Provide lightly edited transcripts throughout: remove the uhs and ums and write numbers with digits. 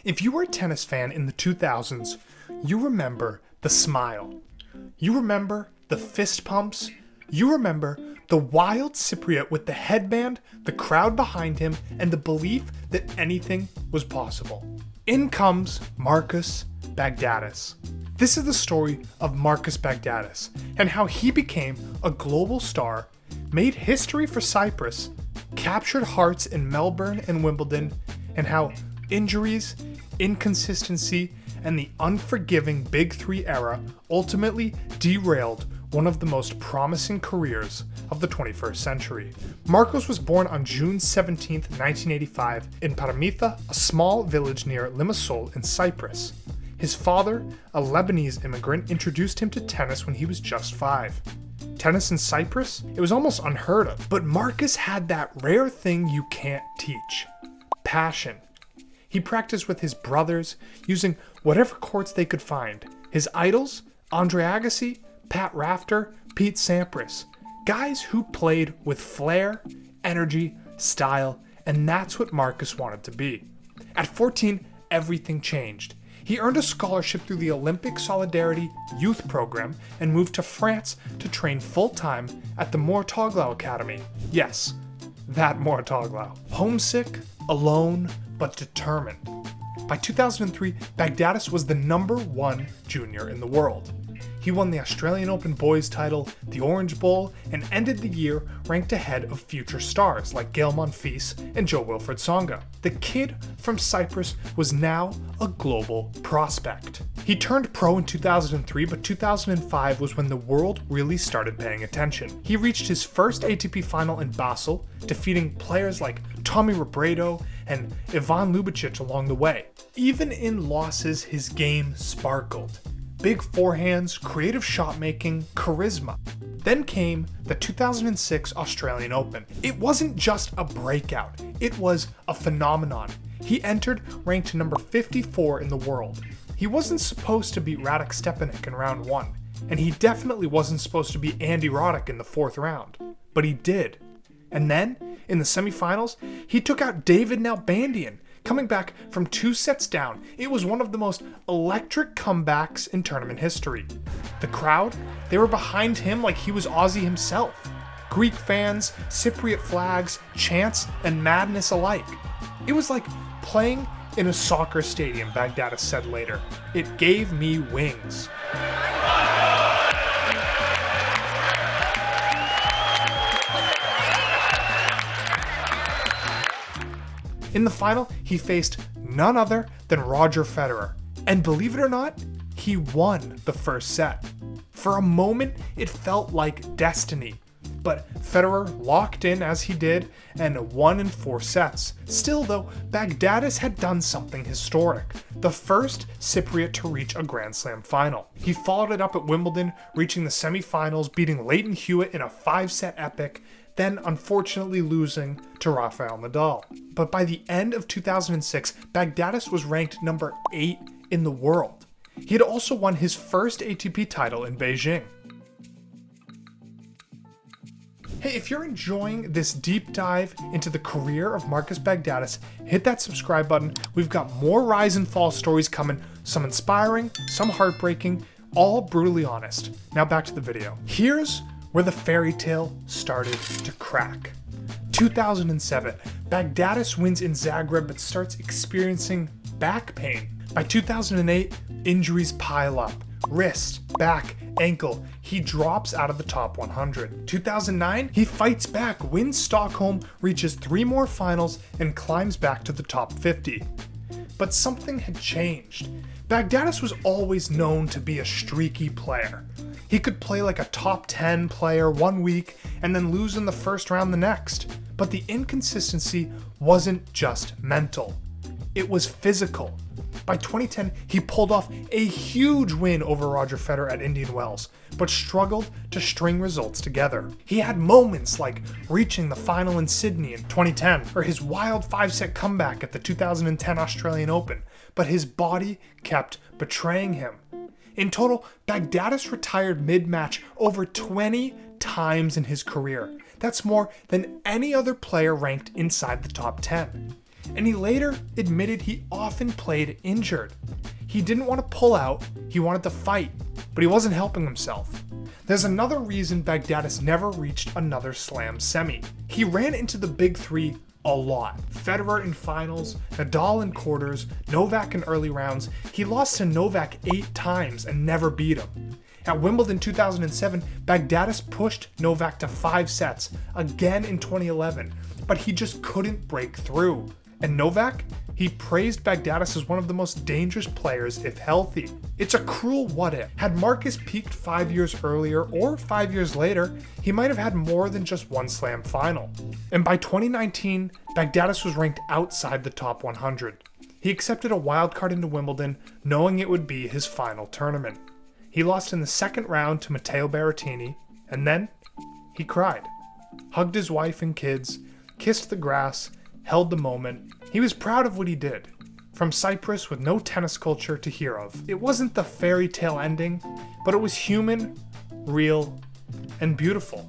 If you were a tennis fan in the 2000s, you remember the smile. You remember the fist pumps. You remember the wild Cypriot with the headband, the crowd behind him, and the belief that anything was possible. In comes Marcus Baghdatis. This is the story of Marcus Baghdatis and how he became a global star, made history for Cyprus, captured hearts in Melbourne and Wimbledon, and how injuries, inconsistency, and the unforgiving Big Three era ultimately derailed one of the most promising careers of the 21st century. Marcos was born on June 17, 1985 in Paramitha, a small village near Limassol in Cyprus. His father, a Lebanese immigrant, introduced him to tennis when he was just 5. Tennis in Cyprus? It was almost unheard of, but Marcus had that rare thing you can't teach: passion. He practiced with his brothers, using whatever courts they could find. His idols? Andre Agassi, Pat Rafter, Pete Sampras. Guys who played with flair, energy, style, and that's what Marcus wanted to be. At 14, everything changed. He earned a scholarship through the Olympic Solidarity Youth Program and moved to France to train full-time at the Mortoglau Academy. Yes, that Mortoglau. Homesick, alone, but determined. By 2003, Baghdatis was the #1 junior in the world. He won the Australian Open boys title, the Orange Bowl, and ended the year ranked ahead of future stars like Gael Monfils and Jo-Wilfried Tsonga. The kid from Cyprus was now a global prospect. He turned pro in 2003, but 2005 was when the world really started paying attention. He reached his first ATP final in Basel, defeating players like Tommy Robredo and Ivan Lubicic along the way. Even in losses, his game sparkled. Big forehands, creative shot making, charisma. Then came the 2006 Australian Open. It wasn't just a breakout, it was a phenomenon. He entered ranked number 54 in the world. He wasn't supposed to beat Radek Stepanek in round 1, and he definitely wasn't supposed to beat Andy Roddick in the 4th round, but he did. And then, in the semifinals, he took out David Nalbandian, coming back from 2 sets down. It was one of the most electric comebacks in tournament history. The crowd, they were behind him like he was Aussie himself. Greek fans, Cypriot flags, chants, and madness alike. It was like playing in a soccer stadium, Baghdatis said later. It gave me wings. In the final, he faced none other than Roger Federer. And believe it or not, he won the first set. For a moment, it felt like destiny. But Federer locked in as he did and won in 4 sets. Still though, Baghdatis had done something historic. The first Cypriot to reach a Grand Slam final. He followed it up at Wimbledon, reaching the semifinals, beating Leighton Hewitt in a 5-set epic, then unfortunately losing to Rafael Nadal. But by the end of 2006, Baghdatis was ranked number 8 in the world. He had also won his first ATP title in Beijing. Hey, if you're enjoying this deep dive into the career of Marcus Baghdatis, hit that subscribe button. We've got more rise and fall stories coming, some inspiring, some heartbreaking, all brutally honest. Now back to the video. Here's where the fairy tale started to crack. 2007, Baghdatis wins in Zagreb but starts experiencing back pain. By 2008, injuries pile up. Wrist, back, ankle. He drops out of the top 100. 2009, he fights back, wins Stockholm, reaches 3 more finals, and climbs back to the top 50. But something had changed. Baghdatis was always known to be a streaky player. He could play like a top 10 player one week and then lose in the first round the next. But the inconsistency wasn't just mental. It was physical. By 2010, he pulled off a huge win over Roger Federer at Indian Wells, but struggled to string results together. He had moments like reaching the final in Sydney in 2010, or his wild 5-set comeback at the 2010 Australian Open, but his body kept betraying him. In total, Baghdatis retired mid-match over 20 times in his career. That's more than any other player ranked inside the top 10. and he later admitted he often played injured. He didn't want to pull out, he wanted to fight, but he wasn't helping himself. There's another reason Baghdatis never reached another Slam semi. He ran into the big three a lot. Federer in finals, Nadal in quarters, Novak in early rounds. He lost to Novak 8 times and never beat him. At Wimbledon 2007, Baghdatis pushed Novak to 5 sets, again in 2011, but he just couldn't break through. And Novak? He praised Baghdatis as one of the most dangerous players if healthy. It's a cruel what-if. Had Marcus peaked 5 years earlier or 5 years later, he might have had more than just one Slam final. And by 2019, Baghdatis was ranked outside the top 100. He accepted a wildcard into Wimbledon, knowing it would be his final tournament. He lost in the second round to Matteo Berrettini, and then he cried, hugged his wife and kids, kissed the grass, held the moment. He was proud of what he did. From Cyprus with no tennis culture to hear of. It wasn't the fairy tale ending, but it was human, real, and beautiful.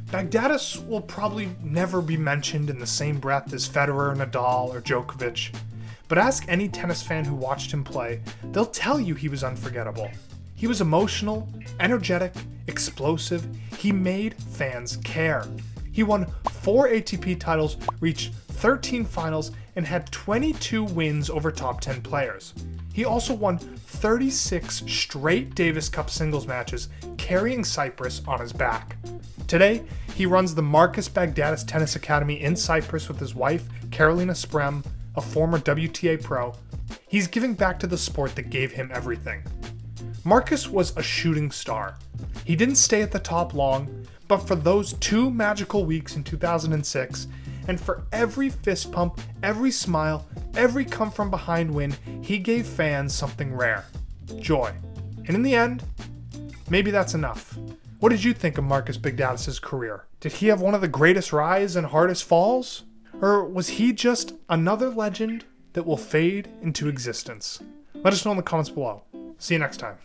Baghdatis will probably never be mentioned in the same breath as Federer, Nadal, or Djokovic. But ask any tennis fan who watched him play, they'll tell you he was unforgettable. He was emotional, energetic, explosive. He made fans care. He won 4 ATP titles, reached 13 finals, and had 22 wins over top 10 players. He also won 36 straight Davis Cup singles matches, carrying Cyprus on his back. Today, he runs the Marcus Baghdatis Tennis Academy in Cyprus with his wife, Karolina Sprem, a former WTA pro. He's giving back to the sport that gave him everything. Marcus was a shooting star. He didn't stay at the top long, but for those 2 magical weeks in 2006, and for every fist pump, every smile, every come from behind win, he gave fans something rare, joy. And in the end, maybe that's enough. What did you think of Marcus Baghdatis' career? Did he have one of the greatest rise and hardest falls? Or was he just another legend that will fade into existence? Let us know in the comments below. See you next time.